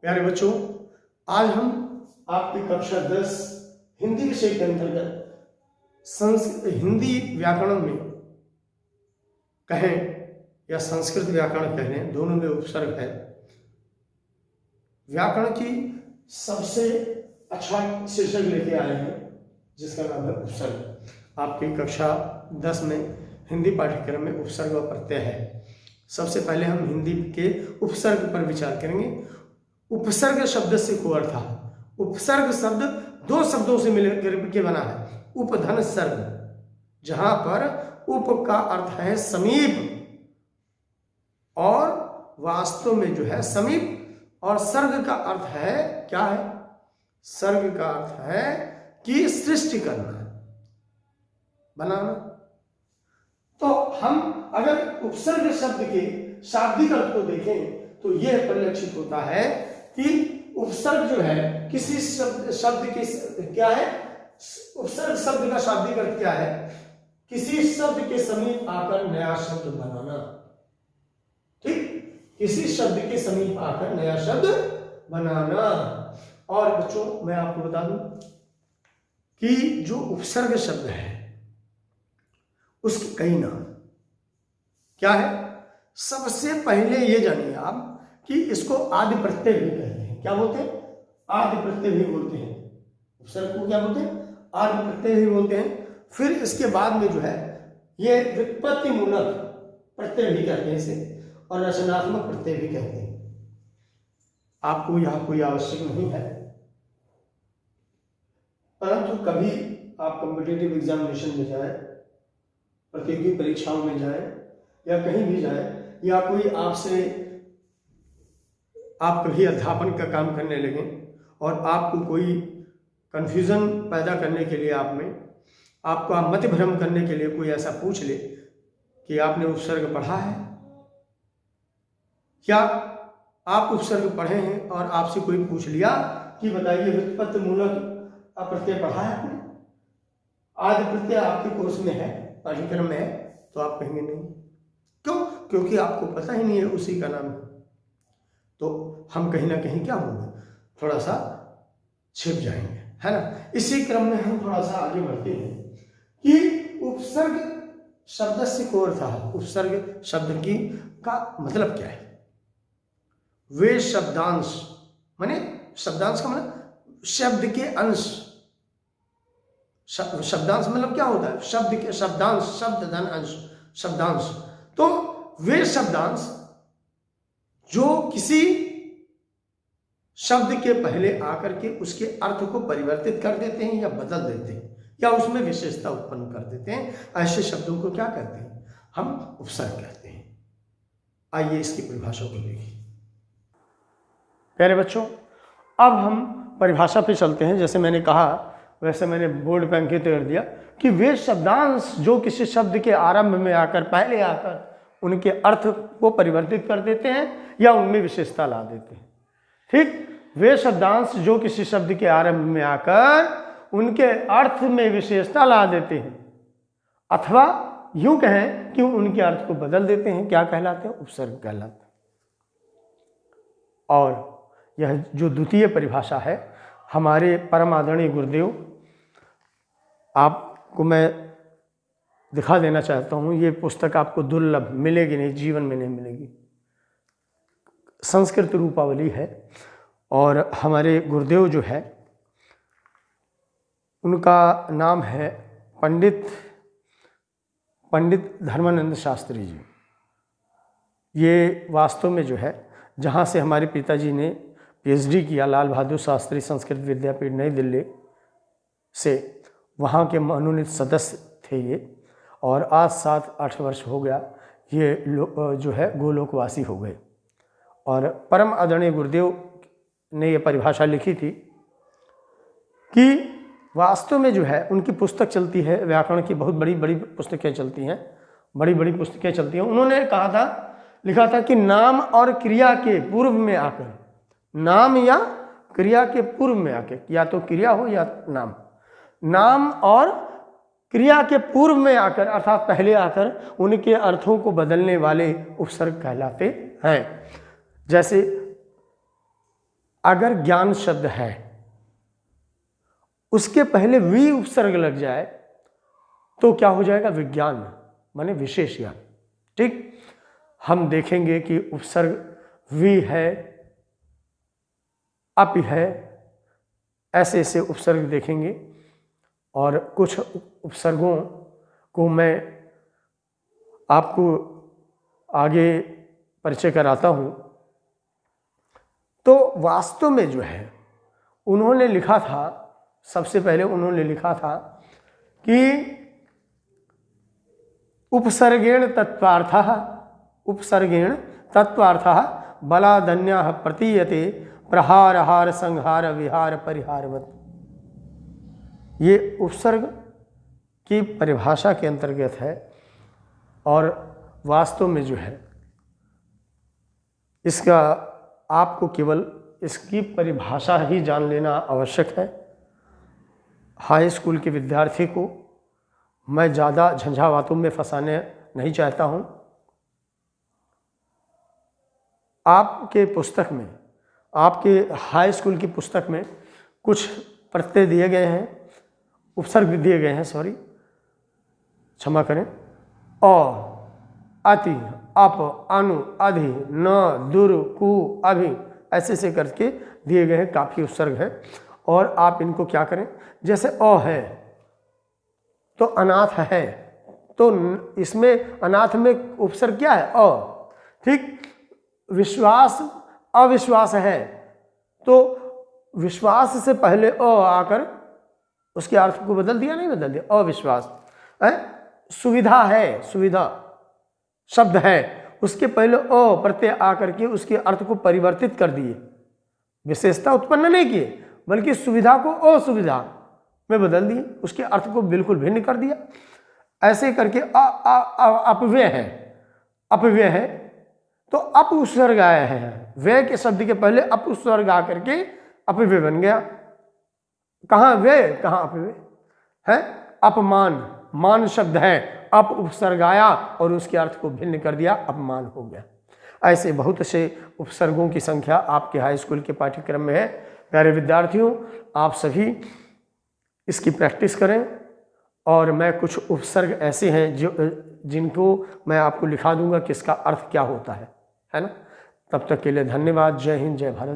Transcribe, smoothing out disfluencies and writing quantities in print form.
प्यारे बच्चों, आज हम आपकी कक्षा 10 हिंदी विषय के अंतर्गत हिंदी व्याकरण में कहें या संस्कृत व्याकरण कह लें, दोनों में उपसर्ग है। व्याकरण की सबसे अच्छा शीर्षक लेके आए हैं जिसका नाम है उपसर्ग। आपकी कक्षा 10 में हिंदी पाठ्यक्रम में उपसर्ग व प्रत्यय है। सबसे पहले हम हिंदी के उपसर्ग पर विचार करेंगे। उपसर्ग शब्द से को अर्थ है। उपसर्ग शब्द दो शब्दों से मिलकर के बना है। उपधन सर्ग, जहां पर उप का अर्थ है समीप और वास्तव में जो है समीप, और सर्ग का अर्थ है क्या है? सर्ग का अर्थ है कि सृष्टि करना, बनाना। तो हम अगर उपसर्ग शब्द के शाब्दिक अर्थ को देखें तो यह परिलक्षित होता है कि उपसर्ग जो है किसी शब्द के क्या है? उपसर्ग शब्द का शाब्दिक अर्थ क्या है? किसी शब्द के समीप आकर नया शब्द बनाना। ठीक, किसी शब्द के समीप आकर नया शब्द बनाना। और बच्चों, मैं आपको बता दूं कि जो उपसर्ग शब्द है उसके कई नाम क्या है। सबसे पहले ये जानिए आप कि इसको आदि प्रत्यय भी कहते हैं। क्या बोलते हैं? आदि प्रत्यय भी बोलते हैं। उपसर्ग को क्या बोलते हैं? आदि प्रत्यय भी बोलते हैं। फिर इसके बाद में जो है ये व्युत्पत्ति मूलक प्रत्यय भी कहते हैं इसे, और रचनात्मक प्रत्यय भी कहते हैं। आपको यहाँ कोई आवश्यक नहीं है, परंतु कभी आप कॉम्पिटिटिव एग्जामिनेशन में जाए, प्रतियोगी परीक्षाओं में जाए, या कहीं भी जाए, या कोई आपसे आप कभी अध्यापन का काम करने लगे और आपको कोई कंफ्यूजन पैदा करने के लिए आपको मति भ्रम करने के लिए कोई ऐसा पूछ ले कि आपने उपसर्ग पढ़ा है क्या? आप उपसर्ग पढ़े हैं और आपसे कोई पूछ लिया कि बताइए व्युत्पत्ति मूलक प्रत्यय पढ़ा है आपने? आदि प्रत्यय आपके कोर्स में है, पाठ्यक्रम में है, तो आप कहेंगे नहीं। क्यों? क्योंकि आपको पता ही नहीं है उसी का नाम है। तो हम कहीं ना कहीं क्या होंगे, थोड़ा सा छिप जाएंगे, है ना। इसी क्रम में हम थोड़ा सा आगे बढ़ते हैं कि उपसर्ग शब्द से को अर्थ है। उपसर्ग शब्द की का मतलब क्या है? वे शब्दांश, माने शब्दांश का मतलब शब्द के अंश। शब्दांश मतलब क्या होता है? शब्द के शब्दांश, शब्द धन अंश, शब्दांश। तो वे शब्दांश जो किसी शब्द के पहले आकर के उसके अर्थ को परिवर्तित कर देते हैं या बदल देते हैं या उसमें विशेषता उत्पन्न कर देते हैं, ऐसे शब्दों को क्या कहते हैं? हम उपसर्ग कहते हैं। आइए इसकी परिभाषा को देखिए। प्यारे बच्चों, अब हम परिभाषा पे चलते हैं। जैसे मैंने कहा वैसे मैंने बोर्ड पे अंकित कर दिया कि वे शब्दांश जो किसी शब्द के आरंभ में आकर, पहले आकर उनके अर्थ को परिवर्तित कर देते हैं या उनमें विशेषता ला देते हैं। ठीक, वे शब्दांश जो किसी शब्द के आरंभ में आकर उनके अर्थ में विशेषता ला देते हैं, अथवा यूं कहें कि उनके अर्थ को बदल देते हैं, क्या कहलाते हैं? उपसर्ग कहलाते हैं। और यह जो द्वितीय परिभाषा है, हमारे परम आदरणीय गुरुदेव, आपको मैं दिखा देना चाहता हूँ, ये पुस्तक आपको दुर्लभ मिलेगी नहीं, जीवन में नहीं मिलेगी। संस्कृत रूपावली है और हमारे गुरुदेव जो है उनका नाम है पंडित धर्मानंद शास्त्री जी। ये वास्तव में जो है जहाँ से हमारे पिताजी ने पीएचडी किया, लाल बहादुर शास्त्री संस्कृत विद्यापीठ नई दिल्ली से, वहाँ के मनोनीत सदस्य थे ये। और आज 7-8 वर्ष हो गया ये जो है गोलोकवासी हो गए। और परम आदरणीय गुरुदेव ने ये परिभाषा लिखी थी कि वास्तव में जो है उनकी पुस्तक चलती है, व्याकरण की बहुत बड़ी बड़ी पुस्तकें चलती हैं, बड़ी बड़ी पुस्तकें चलती हैं। उन्होंने कहा था, लिखा था कि नाम और क्रिया के पूर्व में आकर, नाम या क्रिया के पूर्व में आकर, या तो क्रिया हो या नाम, नाम और क्रिया के पूर्व में आकर अर्थात पहले आकर उनके अर्थों को बदलने वाले उपसर्ग कहलाते हैं। जैसे अगर ज्ञान शब्द है उसके पहले वी उपसर्ग लग जाए तो क्या हो जाएगा? विज्ञान, माने विशेष ज्ञान। ठीक, हम देखेंगे कि उपसर्ग वी है, अप है, ऐसे ऐसे उपसर्ग देखेंगे और कुछ उपसर्गों को मैं आपको आगे परिचय कराता हूँ। तो वास्तव में जो है उन्होंने लिखा था, सबसे पहले उन्होंने लिखा था कि उपसर्गेण तत्त्वार्थः बलादन्यः प्रतीयते प्रहारहार संहार विहार परिहारवत्। ये उपसर्ग की परिभाषा के अंतर्गत है और वास्तव में जो है इसका आपको केवल इसकी परिभाषा ही जान लेना आवश्यक है। हाई स्कूल के विद्यार्थी को मैं ज़्यादा झंझावातों में फंसाने नहीं चाहता हूँ। आपके पुस्तक में, आपके हाई स्कूल की पुस्तक में कुछ प्रत्यय दिए गए हैं, उपसर्ग दिए गए हैं, सॉरी क्षमा करें। अ, अति, अप, अनु, अधि, न, दुर, कु, अभि, ऐसे ऐसे करके दिए गए हैं, काफ़ी उपसर्ग हैं। और आप इनको क्या करें, जैसे अ है तो अनाथ है, तो इसमें अनाथ में उपसर्ग क्या है? अ। ठीक, विश्वास अविश्वास है तो विश्वास से पहले अ आकर उसके अर्थ को बदल दिया, नहीं बदल दिया? अविश्वास है। सुविधा है, सुविधा शब्द है, उसके पहले अ प्रत्यय आकर के उसके अर्थ को परिवर्तित कर दिए, विशेषता उत्पन्न नहीं किए बल्कि सुविधा को असुविधा में बदल दिए, उसके अर्थ को बिल्कुल भिन्न कर दिया। ऐसे करके अपव्यय है, अपव्यय है तो अप उपसर्ग आया है, व्यय के शब्द के पहले अप उपसर्ग आकर के अपव्यय बन गया। कहाँ व्यय, कहाँ अपव्यय है? अपमान, मान शब्द है, अप उपसर्ग आया और उसके अर्थ को भिन्न कर दिया, अपमान हो गया। ऐसे बहुत से उपसर्गों की संख्या आपके हाई स्कूल के पाठ्यक्रम में है। प्यारे विद्यार्थियों, आप सभी इसकी प्रैक्टिस करें और मैं कुछ उपसर्ग ऐसे हैं जिनको मैं आपको लिखा दूंगा कि इसका अर्थ क्या होता है ना। तब तक के लिए धन्यवाद। जय हिंद, जय भारत।